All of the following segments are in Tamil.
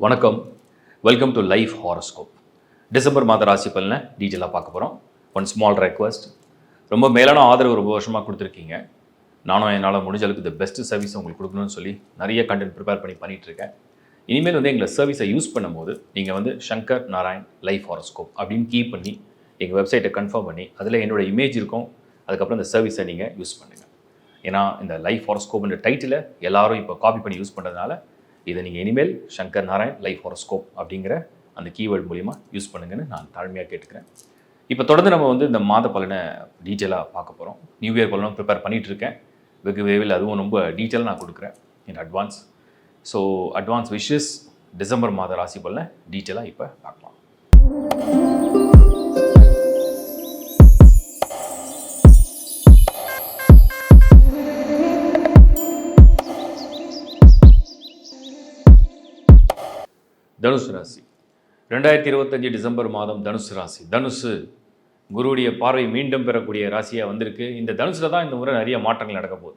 வணக்கம். Welcome to life horoscope. December மாத ராசி பலனை டீட்டெயிலாக பார்க்க போகிறோம். ஒன் ஸ்மால் ரெக்வஸ்ட், ரொம்ப மேலான ஆதரவு ரொம்ப வருஷமாக கொடுத்துருக்கீங்க. நானும் என்னால் முடிஞ்ச அளவுக்கு பெஸ்ட் சர்வீஸ் உங்களுக்கு கொடுக்கணும்னு சொல்லி நிறைய கண்டென்ட் ப்ரிப்பேர் பண்ணி பண்ணிகிட்ருக்கேன். இனிமேல் எங்களை சர்வீஸை யூஸ் பண்ணும்போது நீங்கள் சங்கர் நாராயண் லைஃப் ஹாரோஸ்கோப் அப்படின்னு கீ பண்ணி எங்கள் வெப்சைட்டை கன்ஃபார்ம் பண்ணி அதில் என்னோடய இமேஜ் இருக்கும். அதுக்கப்புறம் இந்த சர்வீஸை நீங்கள் யூஸ் பண்ணுங்கள். ஏன்னா இந்த லைஃப் ஹாரோஸ்கோப்ன்ற டைட்டிலை எல்லாரும் இப்போ காப்பி பண்ணி யூஸ் பண்ணுறதுனால இதை நீங்கள் இனிமேல் சங்கர் நாராயண் லைஃப் ஹாரோஸ்கோப் அப்படிங்கிற அந்த கீவேர்டு மூலிமா யூஸ் பண்ணுங்கன்னு நான் தாழ்மையாக கேட்டுக்கிறேன். இப்போ தொடர்ந்து நம்ம இந்த மாத பலனை டீட்டெயிலாக பார்க்க போகிறோம். நியூ இயர் பலனும் ப்ரிப்பேர் பண்ணிகிட்ருக்கேன். வெகு விரைவில் அதுவும் ரொம்ப டீட்டெயிலாக நான் கொடுக்குறேன் in advance. So advance wishes. December மாத ராசி பலனை டீட்டெயிலாக இப்போ பார்க்கலாம். தனுசு ராசி 2025 டிசம்பர் மாதம் தனுசு ராசி. தனுசு குருவுடைய பார்வை மீண்டும் பெறக்கூடிய ராசியாக வந்திருக்கு. இந்த தனுசில் தான் இந்த முறை நிறைய மாற்றங்கள் நடக்க போகுது.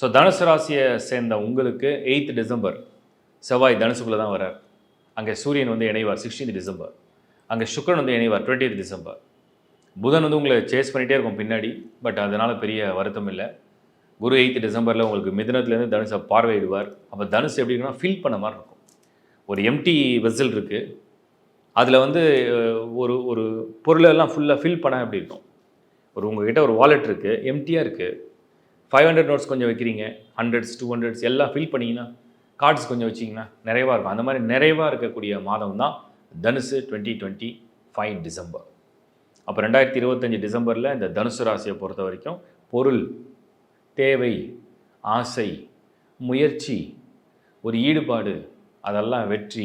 ஸோ தனுசு ராசியை சேர்ந்த உங்களுக்கு 8th டிசம்பர் செவ்வாய் தனுசுக்குள்ளே தான் வரார். அங்கே சூரியன் இணைவார் 16th டிசம்பர். அங்கே சுக்கிரன் இணைவார் 20th டிசம்பர். புதன் உங்களை சேஸ் பண்ணிகிட்டே இருக்கும் பின்னாடி. பட் அதனால் பெரிய வருத்தம் இல்லை. குரு 8th டிசம்பரில் உங்களுக்கு மிதுனத்துலேருந்து தனுசை பார்வையிடுவார். அப்போ தனுசு எப்படி இருக்குன்னா ஃபில் பண்ண மாதிரி இருக்கும். ஒரு எம்டி வெசல் இருக்குது. அதில் ஒரு ஒரு பொருளெல்லாம் ஃபுல்லாக ஃபில் பண்ண எப்படி இருக்கும். உங்கள்கிட்ட ஒரு வாலெட் இருக்குது, எம்டியாக இருக்குது. 500 நோட்ஸ் கொஞ்சம் வைக்கிறீங்க, 100s 200s எல்லாம் ஃபில் பண்ணிங்கன்னா, கார்ட்ஸ் கொஞ்சம் வச்சிங்கன்னா நிறைவாக இருக்கும். அந்த மாதிரி நிறைவாக இருக்கக்கூடிய மாதம் தான் தனுசு 2025 டிசம்பர். அப்போ 2025 டிசம்பரில் இந்த தனுசு ராசியை பொறுத்த வரைக்கும் பொருள், தேவை, ஆசை, முயற்சி, ஒரு ஈடுபாடு, அதெல்லாம் வெற்றி,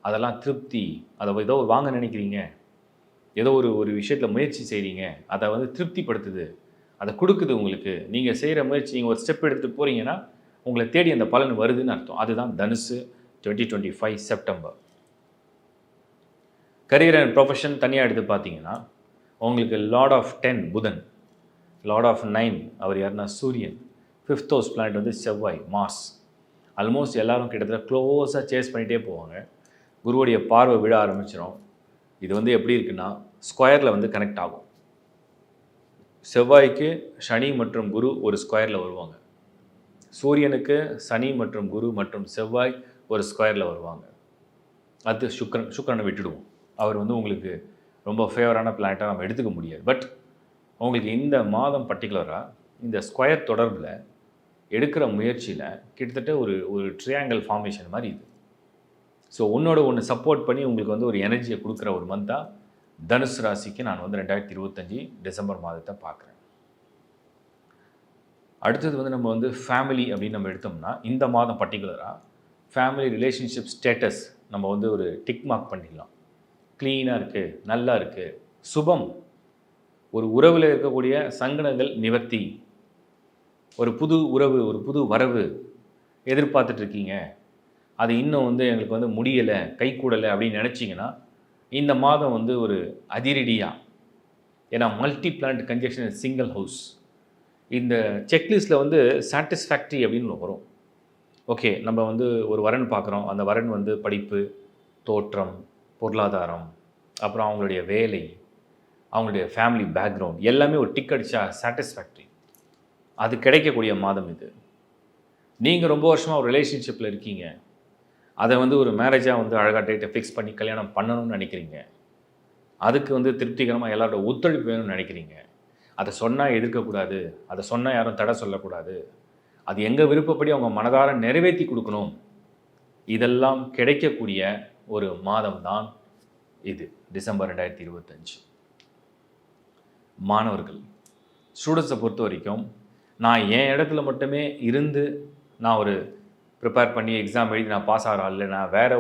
அதெல்லாம் திருப்தி. அதை ஏதோ வாங்க நினைக்கிறீங்க, ஏதோ ஒரு விஷயத்தில் முயற்சி செய்கிறீங்க, அதை திருப்திப்படுத்துது, அதை கொடுக்குது உங்களுக்கு. நீங்கள் செய்கிற முயற்சி, நீங்கள் ஒரு ஸ்டெப் எடுத்துகிட்டு போகிறீங்கன்னா உங்களை தேடி அந்த பலன் வருதுன்னு அர்த்தம். அதுதான் தனுசு 2025 செப்டம்பர். கரியர் அண்ட் ப்ரொஃபஷன் தனியாக எடுத்து பார்த்தீங்கன்னா உங்களுக்கு லார்ட் ஆஃப் 10 புதன், லார்ட் ஆஃப் 9 அவர் யாருன்னா சூரியன், 5th ஹவுஸ் பிளானட் செவ்வாய் மார்ஸ். ஆல்மோஸ்ட் எல்லோரும் கிட்டத்தட்ட க்ளோஸாக சேஸ் பண்ணிகிட்டே போவாங்க. குருவுடைய பார்வை விழ ஆரம்பிச்சிடும். இது எப்படி இருக்குன்னா ஸ்கொயரில் கனெக்ட் ஆகும். செவ்வாய்க்கு சனி மற்றும் குரு ஒரு ஸ்கொயரில் வருவாங்க. சூரியனுக்கு சனி மற்றும் குரு மற்றும் செவ்வாய் ஒரு ஸ்கொயரில் வருவாங்க. அது சுக்கிரனை விட்டுடுவோம். அவர் உங்களுக்கு ரொம்ப ஃபேவரான பிளானட்டாக நம்ம எடுத்துக்க முடியாது. பட் உங்களுக்கு இந்த மாதம் பர்டிகுலராக இந்த ஸ்கொயர் தொடர்பில் எடுக்கிற முயற்சியில் கிட்டத்தட்ட ஒரு ட்ரையாங்கிள் ஃபார்மேஷன் மாதிரி இது. ஸோ ஒன்று சப்போர்ட் பண்ணி உங்களுக்கு ஒரு எனர்ஜியை கொடுக்குற ஒரு மந்தாக தனுசு ராசிக்கு நான் 2025 டிசம்பர் மாதத்தை பார்க்குறேன். அடுத்தது நம்ம ஃபேமிலி அப்படின்னு நம்ம எடுத்தோம்னா இந்த மாதம் பர்டிகுலராக ஃபேமிலி ரிலேஷன்ஷிப் ஸ்டேட்டஸ் நம்ம ஒரு டிக் மார்க் பண்ணிடலாம். க்ளீனாக இருக்குது, நல்லா இருக்குது, சுபம். ஒரு உறவில் இருக்கக்கூடிய சங்கடங்கள் நிவர்த்தி, ஒரு புது உறவு, ஒரு புது வரவு எதிர்பார்த்துட்ருக்கீங்க, அது இன்னும் எங்களுக்கு முடியலை, கை கூடலை அப்படின்னு நினச்சிங்கன்னா இந்த மாதம் ஒரு அதிரடியாக, ஏன்னா multi planet conjunction single house, இந்த செக்லிஸ்ட்டில் சாட்டிஸ்ஃபேக்ட்ரி அப்படின்னு வரும். ஓகே, நம்ம ஒரு வரன் பார்க்குறோம். அந்த வரன் படிப்பு, தோற்றம், பொருளாதாரம், அப்புறம் அவங்களுடைய வேலை, அவங்களுடைய ஃபேமிலி பேக்ரவுண்ட் எல்லாமே ஒரு டிக் அடித்தா சாட்டிஸ்ஃபேக்ட்ரி, அது கிடைக்கக்கூடிய மாதம் இது. நீங்கள் ரொம்ப வருஷமாக ஒரு ரிலேஷன்ஷிப்பில் இருக்கீங்க, அதை ஒரு மேரேஜாக அழகாக டேட்டை ஃபிக்ஸ் பண்ணி கல்யாணம் பண்ணணும்னு நினைக்கிறீங்க. அதுக்கு திருப்திகரமாக எல்லாரோட ஒத்துழைப்பு வேணும்னு நினைக்கிறீங்க. அதை சொன்னால் எதிர்க்கக்கூடாது, அதை சொன்னால் யாரும் தடை சொல்லக்கூடாது, அது எங்கள் விருப்பப்படி அவங்க மனதார நிறைவேற்றி கொடுக்கணும். இதெல்லாம் கிடைக்கக்கூடிய ஒரு மாதம் தான் இது டிசம்பர் 2025. மாணவர்கள், ஸ்டூடெண்ட்ஸை பொறுத்த வரைக்கும் நான் என் இடத்துல மட்டுமே இருந்து நான் ஒரு ப்ரிப்பேர் பண்ணி எக்ஸாம் எழுதி நான் பாஸ் ஆகிற இல்லை, நான் வேறு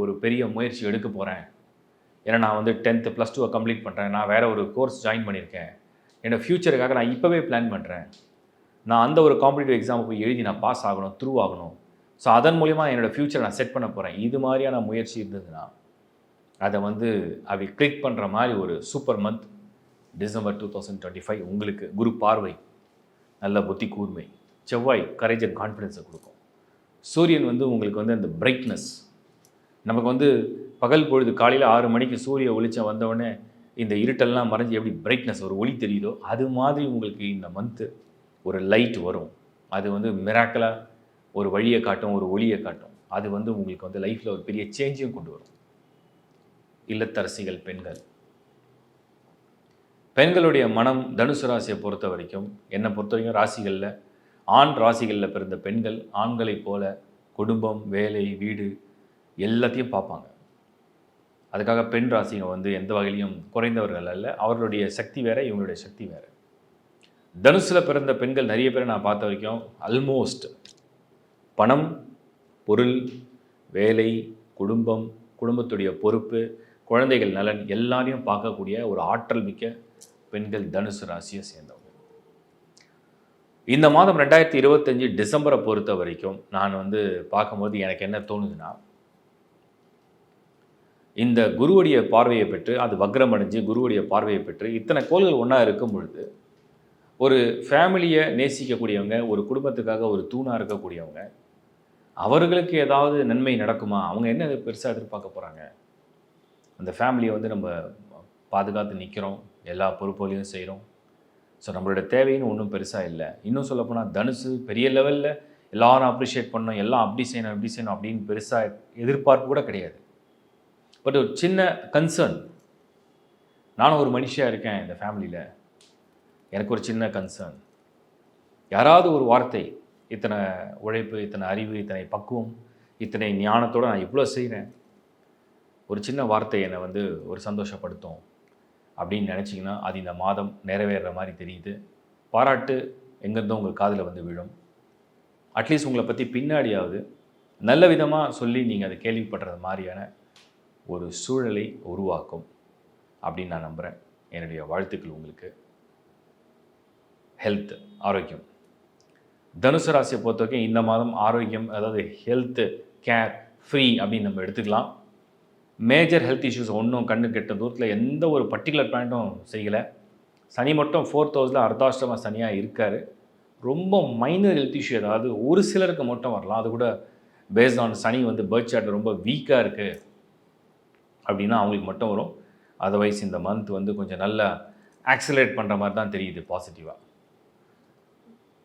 ஒரு பெரிய முயற்சி எடுக்க போகிறேன். ஏன்னா நான் 10th +2 கம்ப்ளீட் பண்ணுறேன், நான் வேறு ஒரு கோர்ஸ் ஜாயின் பண்ணியிருக்கேன், என்னோடய ஃப்யூச்சருக்காக நான் இப்போவே பிளான் பண்ணுறேன், நான் அந்த ஒரு காம்படிட்டிவ் எக்ஸாமை போய் எழுதி நான் பாஸ் ஆகணும், த்ரூ ஆகணும், ஸோ அதன் மூலிமா என்னோடய ஃப்யூச்சரை நான் செட் பண்ண போகிறேன். இது மாதிரியான முயற்சி இருந்ததுன்னா அதை அப்படி கிளிக் பண்ணுற மாதிரி ஒரு சூப்பர் மந்த் டிசம்பர் 2025 உங்களுக்கு. குரு பார்வை, நல்ல புத்தி கூர்மை, செவ்வாய் கரேஜ் அண்ட் கான்ஃபிடென்ஸை கொடுக்கும். சூரியன் வந்து உங்களுக்கு வந்து அந்த பிரைட்னஸ், நமக்கு வந்து பகல் பொழுது காலையில் 6 மணிக்கு சூரிய வெளிச்சம் வந்தவுடனே இந்த இருட்டெல்லாம் மறைஞ்சு எப்படி பிரைட்னஸ் ஒரு ஒளி தெரியுதோ அது மாதிரி உங்களுக்கு இந்த மந்த்து ஒரு லைட் வரும். அது வந்து மிராக்கலாக ஒரு வழியை காட்டும், ஒரு ஒளியை காட்டும். அது வந்து உங்களுக்கு வந்து லைஃப்பில் ஒரு பெரிய சேஞ்சையும் கொண்டு வரும். இல்லத்தரசிகள் பெண்கள், பெண்களுடைய மனம் தனுசு ராசியை பொறுத்த வரைக்கும், என்னை பொறுத்த வரைக்கும் ராசிகளில் ஆண் ராசிகளில் பிறந்த பெண்கள் ஆண்களைப் போல குடும்பம், வேலை, வீடு எல்லாத்தையும் பார்ப்பாங்க. அதுக்காக பெண் ராசிங்க வந்து எந்த வகையிலையும் குறைந்தவர்கள் அல்ல. அவர்களுடைய சக்தி வேறு, இவங்களுடைய சக்தி வேறு. தனுசில் பிறந்த பெண்கள் நிறைய பேரை நான் பார்த்த வரைக்கும் ஆல்மோஸ்ட் பணம், பொருள், வேலை, குடும்பம், குடும்பத்துடைய பொறுப்பு, குழந்தைகள் நலன் எல்லாரையும் பார்க்கக்கூடிய ஒரு ஆற்றல் மிக்க பெண்கள் தனுசு ராசியை சேர்ந்தவங்க. இந்த மாதம் 2025 டிசம்பரை பொறுத்த வரைக்கும் நான் வந்து பார்க்கும்போது எனக்கு என்ன தோணுதுன்னா, இந்த குருவுடைய பார்வையை பெற்று, அது வக்ரம் அடைஞ்சு குருவுடைய பார்வையை பெற்று இத்தனை கோள்கள் ஒன்றா இருக்கும் பொழுது, ஒரு ஃபேமிலியை நேசிக்கக்கூடியவங்க, ஒரு குடும்பத்துக்காக ஒரு தூணாக இருக்கக்கூடியவங்க, அவர்களுக்கு ஏதாவது நன்மை நடக்குமா? அவங்க என்ன பெருசாக எதிர்பார்க்க போகிறாங்க? அந்த ஃபேமிலியை வந்து நம்ம பாதுகாத்து நிற்கிறோம், எல்லா பொறுப்புகளையும் செய்கிறோம். ஸோ நம்மளோட தேவைன்னு ஒன்றும் பெருசாக இல்லை. இன்னும் சொல்லப்போனால் தனுசு பெரிய லெவலில் எல்லாரும் அப்ரிஷியேட் பண்ணணும், எல்லாம் அப்படி செய்யணும் அப்படின்னு பெருசாக எதிர்பார்ப்பு கூட கிடையாது. பட் ஒரு சின்ன கன்சர்ன், நானும் ஒரு மனுஷியாக இருக்கேன் இந்த ஃபேமிலியில், எனக்கு ஒரு சின்ன கன்சர்ன். யாராவது ஒரு வார்த்தை, இத்தனை உழைப்பு, இத்தனை அறிவு, இத்தனை பக்குவம், இத்தனை ஞானத்தோடு நான் இவ்வளோ செய்கிறேன், ஒரு சின்ன வார்த்தை என்னை வந்து ஒரு சந்தோஷப்படுத்தும் அப்படின்னு நினச்சிங்கன்னா அது இந்த மாதம் நிறைவேறுற மாதிரி தெரியுது. பாராட்டு எங்கேருந்தோ உங்கள் காதில் வந்து விழும். அட்லீஸ்ட் உங்களை பற்றி பின்னாடியாவது நல்ல விதமாக சொல்லி நீங்கள் அதை கேள்விப்படுறது மாதிரியான ஒரு சூழலை உருவாக்கும் அப்படின்னு நான் நம்புகிறேன். என்னுடைய வாழ்த்துக்கள் உங்களுக்கு. ஹெல்த், ஆரோக்கியம். தனுசு ராசியை பொறுத்த வரைக்கும் இந்த மாதம் ஆரோக்கியம், அதாவது ஹெல்த்து கேர் ஃப்ரீ அப்படின்னு நம்ம எடுத்துக்கலாம். மேஜர் ஹெல்த் இஷ்யூஸ் ஒன்றும் கண்ணு கெட்ட தூரத்தில் எந்த ஒரு பர்டிகுலர் பாயிண்ட்டும் செய்யலை. சனி மட்டும் 4th ஹவுஸில் அர்த்தாஷ்டம சனியாக இருக்கார். ரொம்ப மைனர் ஹெல்த் இஷ்யூ ஏதாவது ஒரு சிலருக்கு மட்டும் வரலாம். அது கூட பேஸ்ட் ஆன் சனி வந்து பர்த் சார்ட் ரொம்ப வீக்காக இருக்குது அப்படின்னா அவங்களுக்கு மட்டும் வரும். அதர்வைஸ் இந்த மந்த் வந்து கொஞ்சம் நல்லா ஆக்சிலரேட் பண்ணுற மாதிரி தான் தெரியுது பாசிட்டிவாக.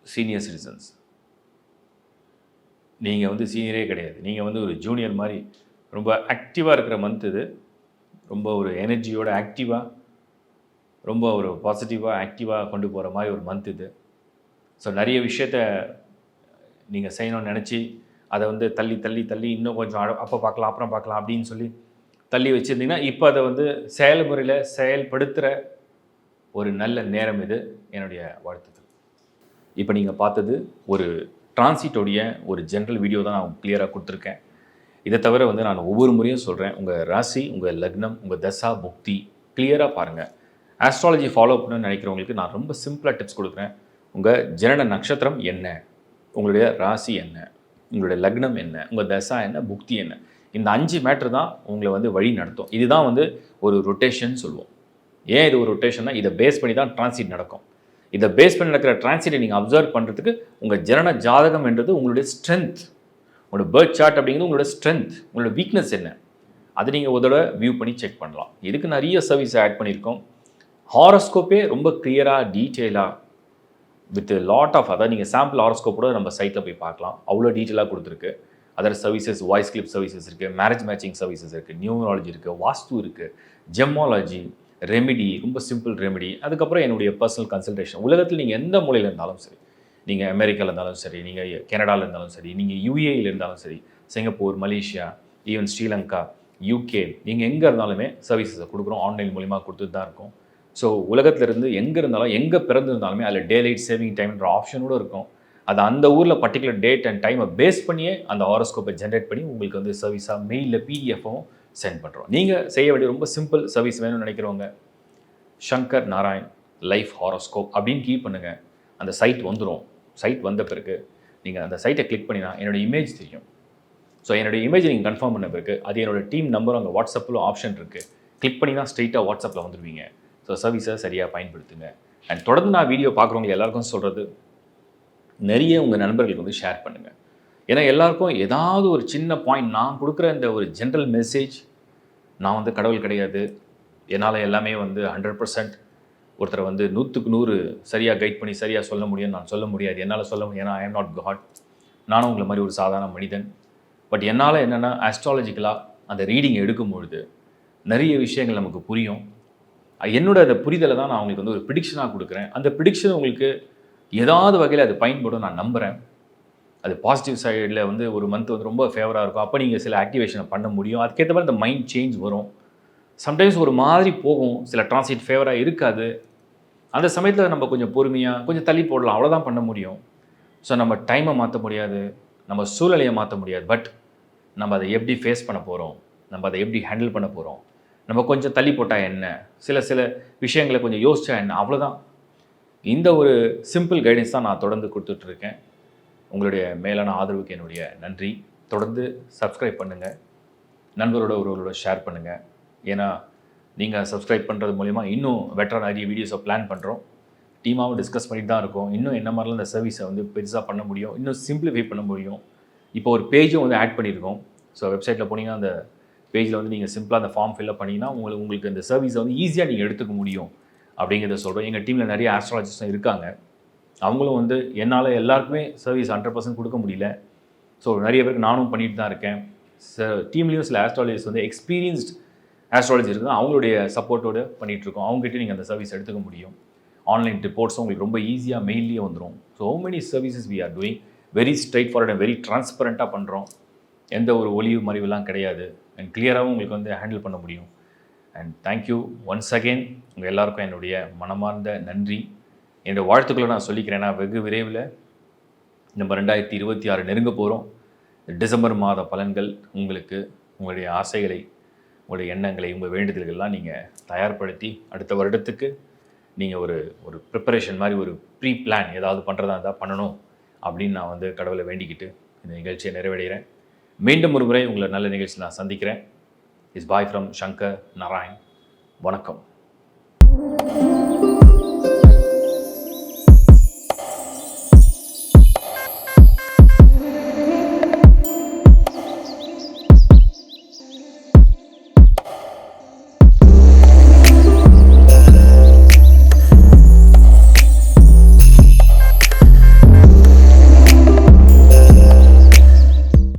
சீனியர் சிட்டிசன்ஸ், நீங்கள் வந்து சீனியரே கிடையாது, நீங்கள் வந்து ஒரு ஜூனியர் மாதிரி ரொம்ப ஆக்டிவாக இருக்கிற மந்த் இது. ரொம்ப ஒரு எனர்ஜியோட ஆக்டிவாக, ரொம்ப ஒரு பாசிட்டிவாக ஆக்டிவாக கொண்டு போகிற மாதிரி ஒரு மந்த் இது. ஸோ நிறைய விஷயத்த நீங்கள் செய்யணும்னு நினச்சி அதை வந்து தள்ளி தள்ளி தள்ளி இன்னும் கொஞ்சம் அப்போ பார்க்கலாம் அப்புறம் பார்க்கலாம் அப்படின்னு சொல்லி தள்ளி வச்சுருந்தீங்கன்னா இப்போ அதை வந்து செயல்முறையில் செயல்படுத்துகிற ஒரு நல்ல நேரம் இது. என்னுடைய வாழ்த்துக்கள். இப்போ நீங்கள் பார்த்தது ஒரு டிரான்சிட்டோடைய ஒரு ஜென்ரல் வீடியோ தான் நான் கிளியராக கொடுத்துருக்கேன். இதை தவிர வந்து நான் ஒவ்வொரு முறையும் சொல்கிறேன், உங்கள் ராசி, உங்கள் லக்னம், உங்கள் தசா புக்தி கிளியராக பாருங்கள். ஆஸ்ட்ராலஜி ஃபாலோ பண்ணணும்னு நினைக்கிறவங்களுக்கு நான் ரொம்ப சிம்பிளாக டிப்ஸ் கொடுக்குறேன். உங்கள் ஜனன நட்சத்திரம் என்ன, உங்களுடைய ராசி என்ன, உங்களுடைய லக்னம் என்ன, உங்கள் தசா என்ன, புக்தி என்ன, இந்த 5 மேட்ரு தான் உங்களை வந்து வழி நடத்தும். இதுதான் வந்து ஒரு ரொட்டேஷன் சொல்லுவோம். ஏன் இது ஒரு ரொட்டேஷன்னா, இதை பேஸ் பண்ணி தான் டிரான்சிட் நடக்கும். இதை பேஸ் பண்ணி நடக்கிற டிரான்சிட்டை நீங்கள் அப்சர்வ் பண்ணுறதுக்கு உங்கள் ஜனன ஜாதகம் என்றது உங்களுடைய ஸ்ட்ரென்த், உங்களோட பர்த் சார்ட் அப்படிங்கிறது உங்களோட ஸ்ட்ரென்த், உங்களோட வீக்னஸ் என்ன, அது நீங்கள் ஒரு தடவை வியூ பண்ணி செக் பண்ணலாம். இதுக்கு நிறைய சர்வீஸ் ஆட் பண்ணியிருக்கோம். ஹாரோஸ்கோப்பே ரொம்ப கிளியராக டீட்டெயிலாக வித் லாட் ஆஃப், அதாவது நீங்கள் சாம்பிள் ஹாரோஸ்கோப்போட நம்ம சைட்டில் போய் பார்க்கலாம். அவ்வளோ டீட்டெயிலாக கொடுத்துருக்கு. Other services, voice clip services இருக்குது, மேரேஜ் மேட்சிங் சர்வீசஸ் இருக்குது, நியூமராலஜி இருக்குது, வாஸ்து இருக்குது, ஜெமாலஜி, ரெமிடி, ரொம்ப சிம்பிள் ரெமிடி. அதுக்கப்புறம் என்னுடைய பர்சனல் கன்சல்டேஷன். உலகத்தில் நீங்கள் எந்த மூலையில் இருந்தாலும் சரி, நீங்கள் அமெரிக்காவில் இருந்தாலும் சரி, நீங்கள் கனடாவில் இருந்தாலும் சரி, நீங்கள் யூஏயில் இருந்தாலும் சரி, Singapore, Malaysia, even Sri Lanka, UK, நீங்கள் எங்கே இருந்தாலுமே சர்வீசஸை கொடுக்குறோம். ஆன்லைன் மூலிமா கொடுத்துட்டு தான் இருக்கோம். ஸோ உலகத்திலிருந்து எங்கே இருந்தாலும், எங்கே பிறந்திருந்தாலுமே அதில் டே லைட் சேவிங் டைம்ன்ற ஆப்ஷனோடு இருக்கும். அது அந்த ஊரில் பர்டிகுலர் டேட் அண்ட் டைமை பேஸ் பண்ணியே அந்த ஹாரோஸ்கோப்பை ஜென்ரேட் பண்ணி உங்களுக்கு வந்து சர்வீஸாக மெயிலில் பிடிஎஃப்பும் சென்ட் பண்ணுறோம். நீங்கள் செய்ய வேண்டிய ரொம்ப சிம்பிள் சர்வீஸ் வேணும்னு நினைக்கிறவங்க, சங்கர் நாராயண் லைஃப் ஹாரோஸ்கோப் அப்படின்னு கீ பண்ணுங்கள். அந்த சைட் வந்துடும். சைட் வந்த பிறகு நீங்கள் அந்த சைட்டை கிளிக் பண்ணினா என்னோடய இமேஜ் தெரியும். ஸோ என்னோடய இமேஜ் நீங்கள் கன்ஃபார்ம் பண்ண பிறகு அது என்னோடய டீம் நம்பரும் அங்கே வாட்ஸ்அப்பில் ஆப்ஷன் இருக்குது. கிளிக் பண்ணி தான் ஸ்ட்ரெயிட்டாக வாட்ஸ்அப்பில் வந்துடுவீங்க. ஸோ சர்வீஸை சரியாக பயன்படுத்துங்க. அண்ட் தொடர்ந்து நான் வீடியோ பார்க்குறவங்க எல்லாருக்கும் சொல்கிறது, நிறைய உங்கள் நண்பர்களுக்கு வந்து ஷேர் பண்ணுங்கள். ஏன்னா எல்லாருக்கும் ஏதாவது ஒரு சின்ன பாயிண்ட், நான் கொடுக்குற இந்த ஒரு ஜென்ரல் மெசேஜ், நான் வந்து கடவுள் கிடையாது, என்னால் எல்லாமே வந்து 100% ஒருத்தரை வந்து 100க்கு 100 சரியாக கைட் பண்ணி சரியாக சொல்ல முடியும்னு நான் சொல்ல முடியாது. என்னால் சொல்ல முடியும். ஏன்னா ஐ எம் நாட் காட். நானும் உங்களை மாதிரி ஒரு சாதாரண மனிதன். பட் என்னால் என்னென்னா ஆஸ்ட்ராலஜிக்கலாக அந்த ரீடிங் எடுக்கும்பொழுது நிறைய விஷயங்கள் நமக்கு புரியும். என்னோட அந்த புரிதலை தான் நான் உங்களுக்கு வந்து ஒரு ப்ரிடிக்ஷனாக கொடுக்குறேன். அந்த ப்ரிடிக்ஷன் உங்களுக்கு ஏதாவது வகையில் அது பயன்படும் நான் நம்புகிறேன். அது பாசிட்டிவ் சைடில் வந்து ஒரு மந்த் வந்து ரொம்ப ஃபேவராக இருக்கும். அப்போ நீங்கள் சில ஆக்டிவேஷனை பண்ண முடியும். அதுக்கேற்ற மாதிரி இந்த மைண்ட் சேஞ்ச் வரும். சம்டைம்ஸ் ஒரு மாதிரி போகும். சில டிரான்சிட் ஃபேவராக இருக்காது. அந்த சமயத்தில் நம்ம கொஞ்சம் பொறுமையாக கொஞ்சம் தள்ளி போடலாம். அவ்வளோதான் பண்ண முடியும். ஸோ நம்ம டைமை மாற்ற முடியாது, நம்ம சூழ்நிலையை மாற்ற முடியாது. பட் நம்ம அதை எப்படி ஃபேஸ் பண்ண போகிறோம், நம்ம அதை எப்படி ஹேண்டில் பண்ண போகிறோம், நம்ம கொஞ்சம் தள்ளி போட்டால் என்ன, சில விஷயங்களை கொஞ்சம் யோசிச்சா என்ன, அவ்வளோதான். இந்த ஒரு சிம்பிள் கைடன்ஸ் தான் நான் தொடர்ந்து கொடுத்துட்ருக்கேன். உங்களுடைய மேலான ஆதரவுக்கு என்னுடைய நன்றி. தொடர்ந்து சப்ஸ்கிரைப் பண்ணுங்கள், நண்பரோட ஒருவரோட ஷேர் பண்ணுங்கள். ஏன்னா நீங்கள் சப்ஸ்கிரைப் பண்ணுறது மூலிமா இன்னும் பெட்டராக நிறைய வீடியோஸை பிளான் பண்ணுறோம். டீமாகவும் டிஸ்கஸ் பண்ணிட்டு தான் இருக்கோம். இன்னும் என்ன மாதிரிலாம் இந்த சர்வீஸை வந்து பெருசாக பண்ண முடியும், இன்னும் சிம்பிளிஃபை பண்ண முடியும். இப்போ ஒரு பேஜும் வந்து ஆட் பண்ணியிருக்கோம். ஸோ வெப்சைட்டில் போனீங்கன்னா அந்த பேஜில் வந்து நீங்கள் சிம்பிளாக அந்த ஃபார்ம் ஃபில்அப் பண்ணிங்கன்னா உங்களுக்கு இந்த சர்வீஸை வந்து ஈஸியாக நீங்கள் எடுத்துக்க முடியும் அப்படிங்கிறத சொல்கிறோம். எங்கள் டீமில் நிறைய ஆஸ்ட்ராலஜிஸ்டும் இருக்காங்க. அவங்களும் வந்து என்னால் எல்லாருக்குமே சர்வீஸ் 100% கொடுக்க முடியல. ஸோ நிறைய பேருக்கு நானும் பண்ணிட்டு தான் இருக்கேன். டீம்லேயும் சில ஆஸ்ட்ராலஜிஸ்ட் வந்து எக்ஸ்பீரியன்ஸ்ட் ஆஸ்ட்ராலஜி இருக்குது, அவங்களுடைய சப்போர்ட்டோடு பண்ணிகிட்ருக்கோம். அவங்ககிட்ட நீங்கள் அந்த சர்வீஸ் எடுத்துக்க முடியும். ஆன்லைன் ரிப்போர்ட்ஸும் உங்களுக்கு ரொம்ப ஈஸியாக மெயிலே வந்துடும். So many services we are doing very straightforward and very ட்ரான்ஸ்பரண்ட்டாக பண்ணுறோம். எந்த ஒரு ஒளிவு மறைவுலாம் கிடையாது. அண்ட் கிளியராகவும் உங்களுக்கு வந்து ஹேண்டில் பண்ண முடியும். And thank you once again. உங்கள் எல்லாருக்கும் என்னுடைய மனமார்ந்த நன்றி, என்னுடைய வாழ்த்துக்களை நான் சொல்லிக்கிறேன். நான் வெகு விரைவில் நம்ம 2026 நெருங்க போகிறோம். டிசம்பர் மாத பலன்கள் உங்களுக்கு உங்களுடைய ஆசைகளை, உங்களுடைய எண்ணங்களை, உங்கள் வேண்டுதல்கள்லாம் நீங்கள் தயார்படுத்தி அடுத்த வருடத்துக்கு நீங்கள் ஒரு ப்ரிப்பரேஷன் மாதிரி ஒரு ப்ரீ பிளான் ஏதாவது பண்ணுறதா இருந்தால் பண்ணணும் அப்படின்னு நான் வந்து கடவுளை வேண்டிக்கிட்டு இந்த நிகழ்ச்சியை நிறைவடைகிறேன். மீண்டும் ஒரு முறை உங்களை நல்ல நிகழ்ச்சி நான் சந்திக்கிறேன். Is bye from Shankar Narayan. வணக்கம்.